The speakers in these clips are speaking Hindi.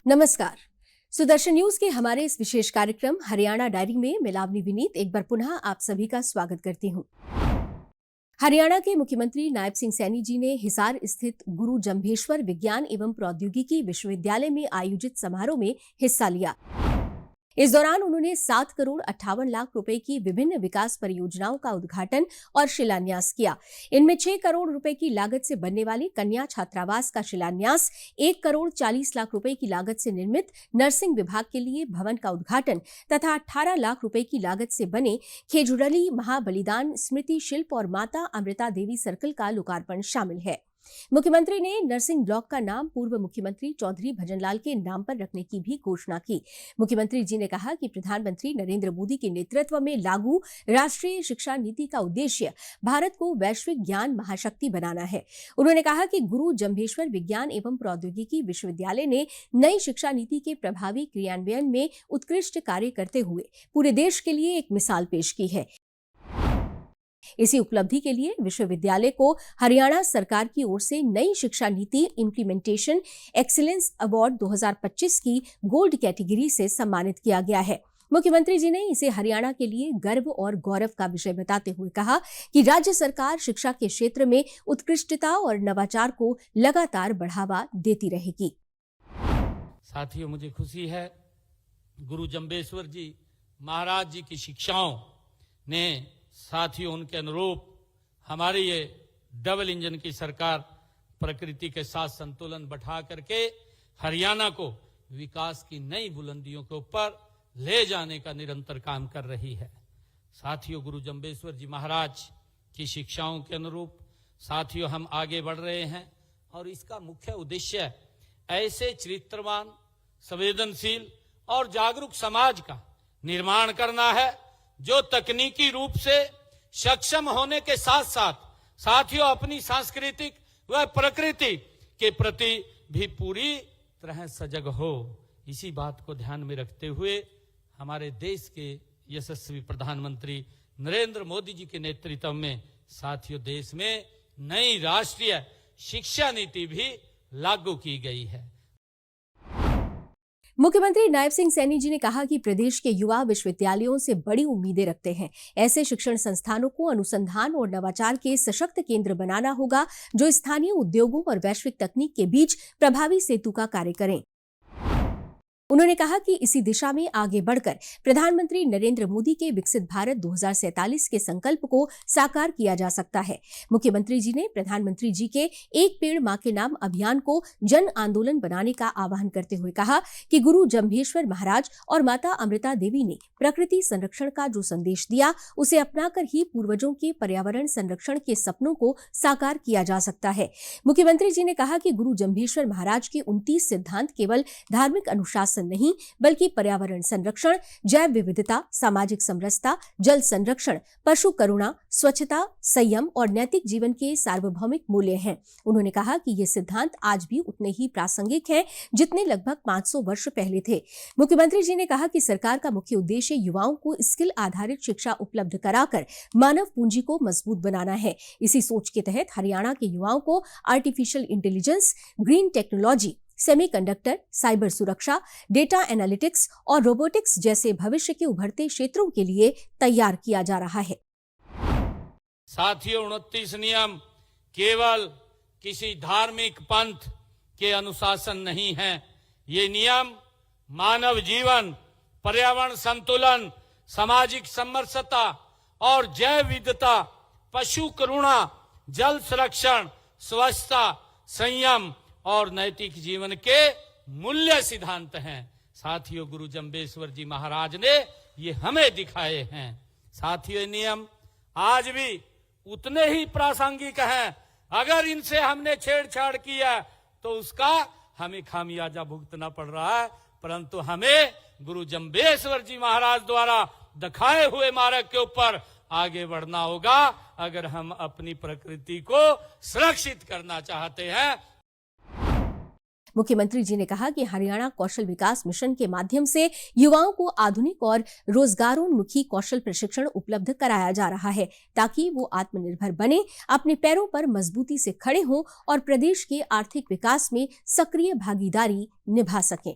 नमस्कार। सुदर्शन न्यूज के हमारे इस विशेष कार्यक्रम हरियाणा डायरी में मैं लावनी विनीत एक बार पुनः आप सभी का स्वागत करती हूं। हरियाणा के मुख्यमंत्री नायब सिंह सैनी जी ने हिसार स्थित गुरु जम्भेश्वर विज्ञान एवं प्रौद्योगिकी विश्वविद्यालय में आयोजित समारोह में हिस्सा लिया। इस दौरान उन्होंने 7 करोड़ 58 लाख रुपए की विभिन्न विकास परियोजनाओं का उद्घाटन और शिलान्यास किया। इनमें 6 करोड़ रुपए की लागत से बनने वाली कन्या छात्रावास का शिलान्यास, 1 करोड़ 40 लाख रुपए की लागत से निर्मित नर्सिंग विभाग के लिए भवन का उद्घाटन तथा 18 लाख रुपए की लागत से बने खेजुरली महाबलिदान स्मृति शिल्प और माता अमृता देवी सर्कल का लोकार्पण शामिल है। मुख्यमंत्री ने नर्सिंग ब्लॉक का नाम पूर्व मुख्यमंत्री चौधरी भजनलाल के नाम पर रखने की भी घोषणा की। मुख्यमंत्री जी ने कहा कि प्रधानमंत्री नरेंद्र मोदी के नेतृत्व में लागू राष्ट्रीय शिक्षा नीति का उद्देश्य भारत को वैश्विक ज्ञान महाशक्ति बनाना है। उन्होंने कहा कि गुरु जम्भेश्वर विज्ञान एवं प्रौद्योगिकी विश्वविद्यालय ने नई शिक्षा नीति के प्रभावी क्रियान्वयन में उत्कृष्ट कार्य करते हुए पूरे देश के लिए एक मिसाल पेश की है। इसी उपलब्धि के लिए विश्वविद्यालय को हरियाणा सरकार की ओर से नई शिक्षा नीति इम्प्लीमेंटेशन एक्सीलेंस अवार्ड 2025 की गोल्ड कैटेगरी से सम्मानित किया गया है। मुख्यमंत्री जी ने इसे हरियाणा के लिए गर्व और गौरव का विषय बताते हुए कहा कि राज्य सरकार शिक्षा के क्षेत्र में उत्कृष्टता और नवाचार को लगातार बढ़ावा देती रहेगी। साथियों, मुझे खुशी है गुरु जम्भेश्वर जी महाराज जी की शिक्षाओं ने साथियों उनके अनुरूप हमारी ये डबल इंजन की सरकार प्रकृति के साथ संतुलन बैठा करके हरियाणा को विकास की नई बुलंदियों के ऊपर ले जाने का निरंतर काम कर रही है। साथियों, गुरु जम्भेश्वर जी महाराज की शिक्षाओं के अनुरूप साथियों हम आगे बढ़ रहे हैं और इसका मुख्य उद्देश्य ऐसे चरित्रवान, संवेदनशील और जागरूक समाज का निर्माण करना है जो तकनीकी रूप से सक्षम होने के साथ साथ साथियों अपनी सांस्कृतिक व प्रकृति के प्रति भी पूरी तरह सजग हो। इसी बात को ध्यान में रखते हुए हमारे देश के यशस्वी प्रधानमंत्री नरेंद्र मोदी जी के नेतृत्व में साथियों देश में नई राष्ट्रीय शिक्षा नीति भी लागू की गई है। मुख्यमंत्री नायब सिंह सैनी जी ने कहा कि प्रदेश के युवा विश्वविद्यालयों से बड़ी उम्मीदें रखते हैं। ऐसे शिक्षण संस्थानों को अनुसंधान और नवाचार के सशक्त केंद्र बनाना होगा जो स्थानीय उद्योगों और वैश्विक तकनीक के बीच प्रभावी सेतु का कार्य करें। उन्होंने कहा कि इसी दिशा में आगे बढ़कर प्रधानमंत्री नरेंद्र मोदी के विकसित भारत 2047 के संकल्प को साकार किया जा सकता है। मुख्यमंत्री जी ने प्रधानमंत्री जी के एक पेड़ मां के नाम अभियान को जन आंदोलन बनाने का आह्वान करते हुए कहा कि गुरु जम्भेश्वर महाराज और माता अमृता देवी ने प्रकृति संरक्षण का जो संदेश दिया उसे अपनाकर ही पूर्वजों के पर्यावरण संरक्षण के सपनों को साकार किया जा सकता है। मुख्यमंत्री जी ने कहा कि गुरु जम्भेश्वर महाराज के 29 सिद्धांत केवल धार्मिक अनुशासन नहीं बल्कि पर्यावरण संरक्षण, जैव विविधता, सामाजिक समरसता, जल संरक्षण, पशु करुणा, स्वच्छता, संयम और नैतिक जीवन के सार्वभौमिक मूल्य हैं। उन्होंने कहा कि ये सिद्धांत आज भी उतने ही प्रासंगिक हैं जितने लगभग 500 वर्ष पहले थे। मुख्यमंत्री जी ने कहा कि सरकार का मुख्य उद्देश्य युवाओं को स्किल आधारित शिक्षा उपलब्ध कराकर मानव पूंजी को मजबूत बनाना है। इसी सोच के तहत हरियाणा के युवाओं को artificial intelligence, green technology, semiconductor, cyber सुरक्षा, डेटा एनालिटिक्स और रोबोटिक्स जैसे भविष्य के उभरते क्षेत्रों के लिए तैयार किया जा रहा है। साथियों, 29 नियम केवल किसी धार्मिक पंथ के अनुशासन नहीं है। ये नियम मानव जीवन, पर्यावरण संतुलन, सामाजिक समरसता और जैव विविधता, पशु करुणा, जल संरक्षण, स्वच्छता, संयम और नैतिक जीवन के मूल्य सिद्धांत हैं। साथियों, गुरु जम्भेश्वर जी महाराज ने ये हमें दिखाए हैं। साथियों, ये नियम आज भी उतने ही प्रासंगिक हैं। अगर इनसे हमने छेड़छाड़ किया तो उसका हमें खामियाजा भुगतना पड़ रहा है, परंतु हमें गुरु जम्भेश्वर जी महाराज द्वारा दिखाए हुए मार्ग के ऊपर आगे बढ़ना होगा अगर हम अपनी प्रकृति को सुरक्षित करना चाहते हैं। मुख्यमंत्री जी ने कहा कि हरियाणा कौशल विकास मिशन के माध्यम से युवाओं को आधुनिक और रोजगारोन्मुखी कौशल प्रशिक्षण उपलब्ध कराया जा रहा है ताकि वो आत्मनिर्भर बने, अपने पैरों पर मजबूती से खड़े हों और प्रदेश के आर्थिक विकास में सक्रिय भागीदारी निभा सकें।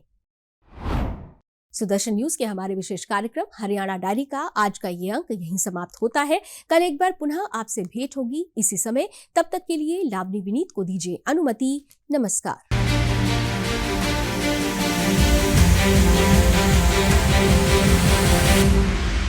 सुदर्शन न्यूज के हमारे विशेष कार्यक्रम हरियाणा डायरी का आज का ये अंक यहीं समाप्त होता है। कल एक बार पुनः आपसे भेंट होगी इसी समय। तब तक के लिए लावनी विनीत को दीजिए अनुमति। नमस्कार।